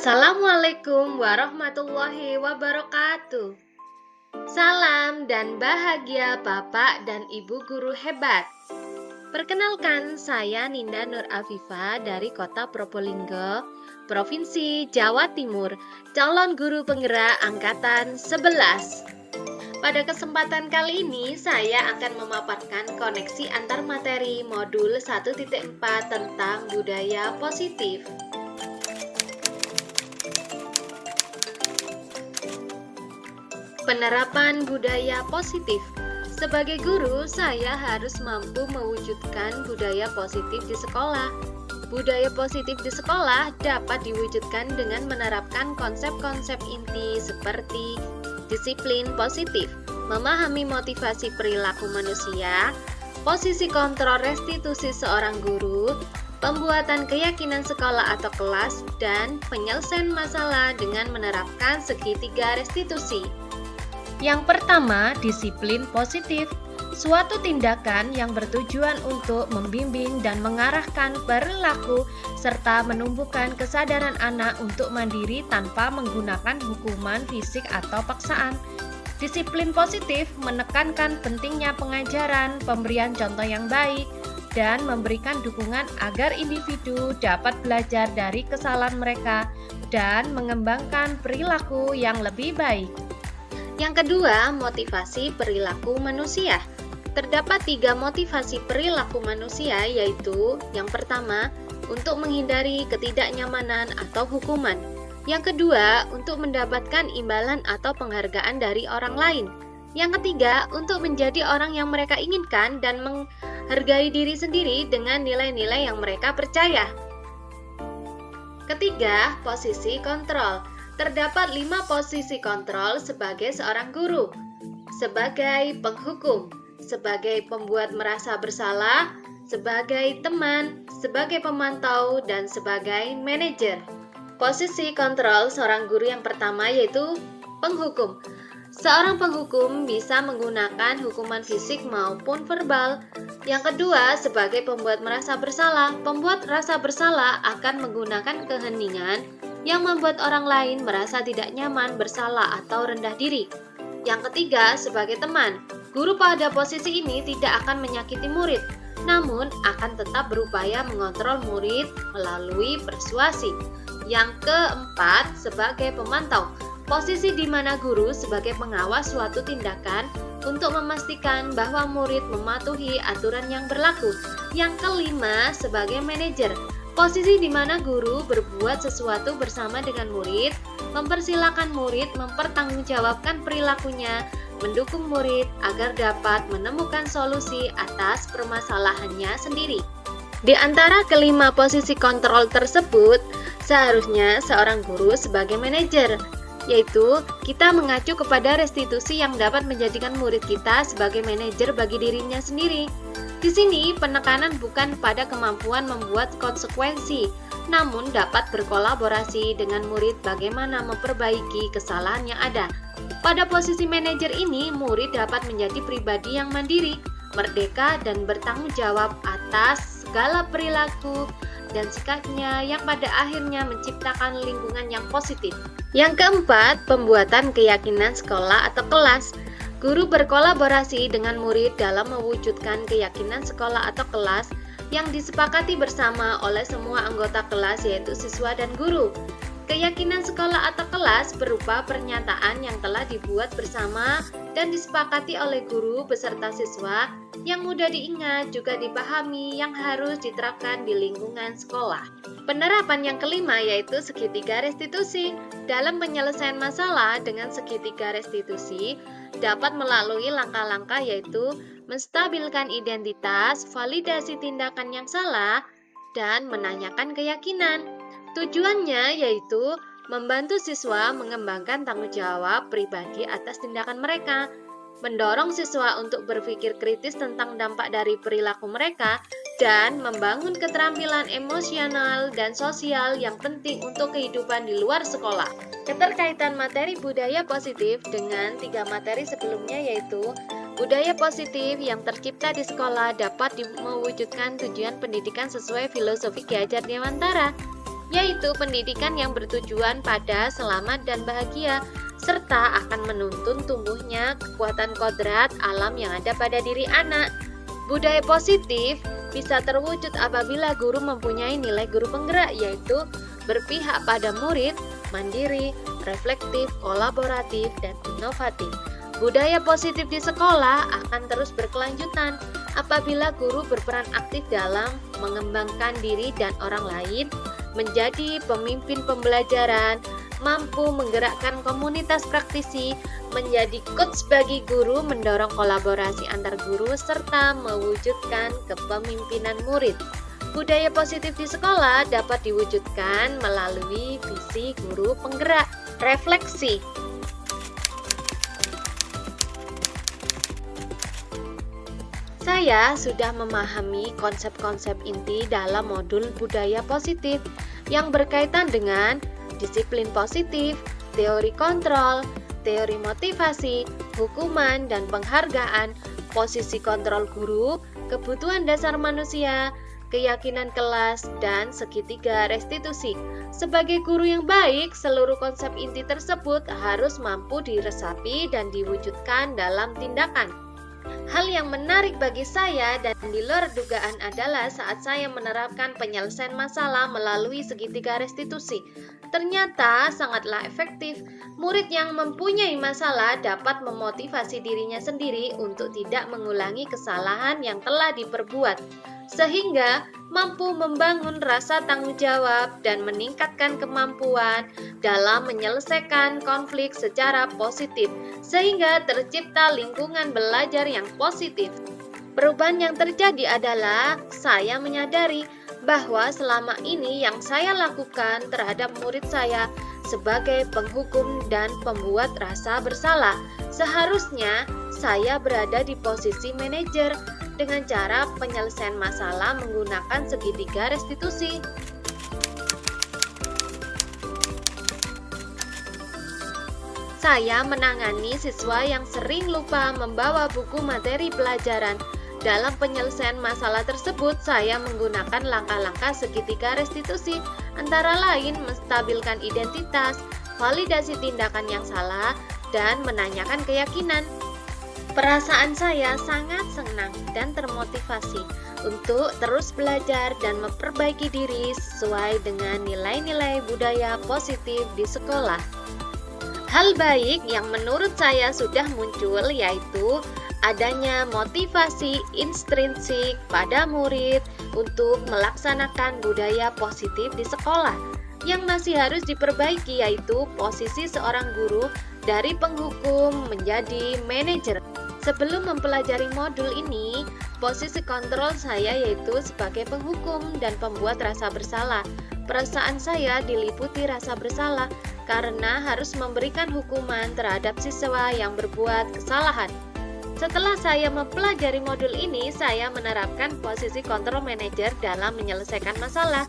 Assalamualaikum warahmatullahi wabarakatuh. Salam dan bahagia Bapak dan Ibu guru hebat. Perkenalkan, saya Ninda Nur Afifah dari Kota Probolinggo, Provinsi Jawa Timur, calon guru penggerak angkatan 11. Pada kesempatan kali ini, saya akan memaparkan koneksi antar materi modul 1.4 tentang budaya positif. Penerapan budaya positif. Sebagai guru, saya harus mampu mewujudkan budaya positif di sekolah. Budaya positif di sekolah dapat diwujudkan dengan menerapkan konsep-konsep inti seperti disiplin positif, memahami motivasi perilaku manusia, posisi kontrol restitusi seorang guru, pembuatan keyakinan sekolah atau kelas, dan penyelesaian masalah dengan menerapkan segitiga restitusi. Yang pertama, disiplin positif, suatu tindakan yang bertujuan untuk membimbing dan mengarahkan perilaku serta menumbuhkan kesadaran anak untuk mandiri tanpa menggunakan hukuman fisik atau paksaan. Disiplin positif menekankan pentingnya pengajaran, pemberian contoh yang baik, dan memberikan dukungan agar individu dapat belajar dari kesalahan mereka dan mengembangkan perilaku yang lebih baik. Yang kedua, motivasi perilaku manusia. Terdapat 3 motivasi perilaku manusia, yaitu yang pertama, untuk menghindari ketidaknyamanan atau hukuman. Yang kedua, untuk mendapatkan imbalan atau penghargaan dari orang lain. Yang ketiga, untuk menjadi orang yang mereka inginkan dan menghargai diri sendiri dengan nilai-nilai yang mereka percaya. Ketiga, posisi kontrol. Terdapat 5 posisi kontrol sebagai seorang guru: sebagai penghukum, sebagai pembuat merasa bersalah, sebagai teman, sebagai pemantau, dan sebagai manajer. Posisi kontrol seorang guru yang pertama yaitu penghukum. Seorang penghukum bisa menggunakan hukuman fisik maupun verbal. Yang kedua, sebagai pembuat merasa bersalah. Pembuat rasa bersalah akan menggunakan keheningan yang membuat orang lain merasa tidak nyaman, bersalah, atau rendah diri. Yang ketiga, sebagai teman. Guru pada posisi ini tidak akan menyakiti murid, namun akan tetap berupaya mengontrol murid melalui persuasi. Yang keempat, sebagai pemantau. Posisi di mana guru sebagai pengawas suatu tindakan untuk memastikan bahwa murid mematuhi aturan yang berlaku. Yang kelima, sebagai manajer. Posisi di mana guru berbuat sesuatu bersama dengan murid, mempersilahkan murid mempertanggungjawabkan perilakunya, mendukung murid agar dapat menemukan solusi atas permasalahannya sendiri. Di antara kelima posisi kontrol tersebut, seharusnya seorang guru sebagai manajer, yaitu kita mengacu kepada restitusi yang dapat menjadikan murid kita sebagai manajer bagi dirinya sendiri. Di sini, penekanan bukan pada kemampuan membuat konsekuensi, namun dapat berkolaborasi dengan murid bagaimana memperbaiki kesalahan yang ada. Pada posisi manajer ini, murid dapat menjadi pribadi yang mandiri, merdeka, dan bertanggung jawab atas segala perilaku dan sikapnya yang pada akhirnya menciptakan lingkungan yang positif. Yang keempat, pembuatan keyakinan sekolah atau kelas. Guru berkolaborasi dengan murid dalam mewujudkan keyakinan sekolah atau kelas yang disepakati bersama oleh semua anggota kelas, yaitu siswa dan guru. Keyakinan sekolah atau kelas berupa pernyataan yang telah dibuat bersama dan disepakati oleh guru beserta siswa yang mudah diingat, juga dipahami, yang harus diterapkan di lingkungan sekolah. Penerapan yang kelima yaitu segitiga restitusi. Dalam penyelesaian masalah dengan segitiga restitusi dapat melalui langkah-langkah yaitu menstabilkan identitas, validasi tindakan yang salah, dan menanyakan keyakinan. Tujuannya yaitu membantu siswa mengembangkan tanggung jawab pribadi atas tindakan mereka, mendorong siswa untuk berpikir kritis tentang dampak dari perilaku mereka, dan membangun keterampilan emosional dan sosial yang penting untuk kehidupan di luar sekolah. Keterkaitan materi budaya positif dengan 3 materi sebelumnya yaitu budaya positif yang tercipta di sekolah dapat mewujudkan tujuan pendidikan sesuai filosofi Ki Hajar Dewantara. yaitu pendidikan yang bertujuan pada selamat dan bahagia, serta akan menuntun tumbuhnya kekuatan kodrat alam yang ada pada diri anak. Budaya positif bisa terwujud apabila guru mempunyai nilai guru penggerak, yaitu berpihak pada murid, mandiri, reflektif, kolaboratif, dan inovatif. Budaya positif di sekolah akan terus berkelanjutan apabila guru berperan aktif dalam mengembangkan diri dan orang lain, menjadi pemimpin pembelajaran, mampu menggerakkan komunitas praktisi, menjadi coach bagi guru, mendorong kolaborasi antar guru, serta mewujudkan kepemimpinan murid. Budaya positif di sekolah dapat diwujudkan melalui visi guru penggerak. Refleksi. Saya sudah memahami konsep-konsep inti dalam modul budaya positif yang berkaitan dengan disiplin positif, teori kontrol, teori motivasi, hukuman dan penghargaan, posisi kontrol guru, kebutuhan dasar manusia, keyakinan kelas, dan segitiga restitusi. Sebagai guru yang baik, seluruh konsep inti tersebut harus mampu diresapi dan diwujudkan dalam tindakan. Hal yang menarik bagi saya dan di luar dugaan adalah saat saya menerapkan penyelesaian masalah melalui segitiga restitusi. Ternyata sangatlah efektif. Murid yang mempunyai masalah dapat memotivasi dirinya sendiri untuk tidak mengulangi kesalahan yang telah diperbuat, sehingga mampu membangun rasa tanggung jawab dan meningkatkan kemampuan dalam menyelesaikan konflik secara positif, sehingga tercipta lingkungan belajar yang positif. Perubahan yang terjadi adalah saya menyadari bahwa selama ini yang saya lakukan terhadap murid saya sebagai penghukum dan pembuat rasa bersalah. Seharusnya saya berada di posisi manajer dengan cara penyelesaian masalah menggunakan segitiga restitusi. Saya menangani siswa yang sering lupa membawa buku materi pelajaran. Dalam penyelesaian masalah tersebut, saya menggunakan langkah-langkah segitiga restitusi, antara lain menstabilkan identitas, validasi tindakan yang salah, dan menanyakan keyakinan. Perasaan saya sangat senang dan termotivasi untuk terus belajar dan memperbaiki diri sesuai dengan nilai-nilai budaya positif di sekolah. Hal baik yang menurut saya sudah muncul yaitu adanya motivasi intrinsik pada murid untuk melaksanakan budaya positif di sekolah. Yang masih harus diperbaiki yaitu posisi seorang guru dari penghukum menjadi manajer. Sebelum mempelajari modul ini, posisi kontrol saya yaitu sebagai penghukum dan pembuat rasa bersalah. Perasaan saya diliputi rasa bersalah karena harus memberikan hukuman terhadap siswa yang berbuat kesalahan. Setelah saya mempelajari modul ini, saya menerapkan posisi kontrol manajer dalam menyelesaikan masalah.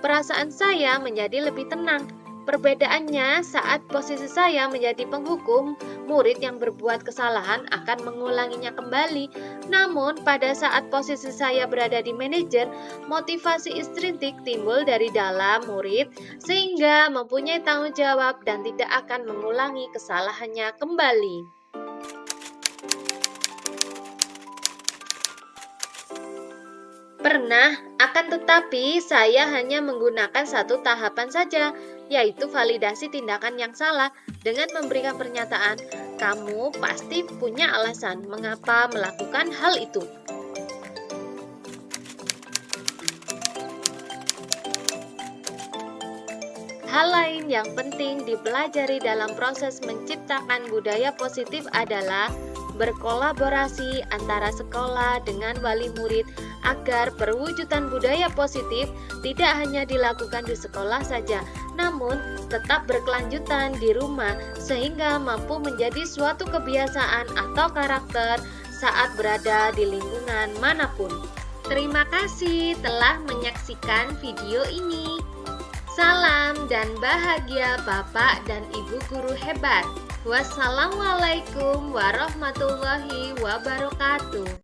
Perasaan saya menjadi lebih tenang. Perbedaannya saat posisi saya menjadi penghukum, murid yang berbuat kesalahan akan mengulanginya kembali. Namun pada saat posisi saya berada di manajer, motivasi intrinsik timbul dari dalam murid sehingga mempunyai tanggung jawab dan tidak akan mengulangi kesalahannya kembali. Pernah, akan tetapi saya hanya menggunakan satu tahapan saja, yaitu validasi tindakan yang salah dengan memberikan pernyataan, kamu pasti punya alasan mengapa melakukan hal itu. Hal lain yang penting dipelajari dalam proses menciptakan budaya positif adalah berkolaborasi antara sekolah dengan wali murid agar perwujudan budaya positif tidak hanya dilakukan di sekolah saja, namun tetap berkelanjutan di rumah sehingga mampu menjadi suatu kebiasaan atau karakter saat berada di lingkungan manapun. Terima kasih telah menyaksikan video ini. Salam dan bahagia Bapak dan Ibu guru hebat. Wassalamualaikum warahmatullahi wabarakatuh.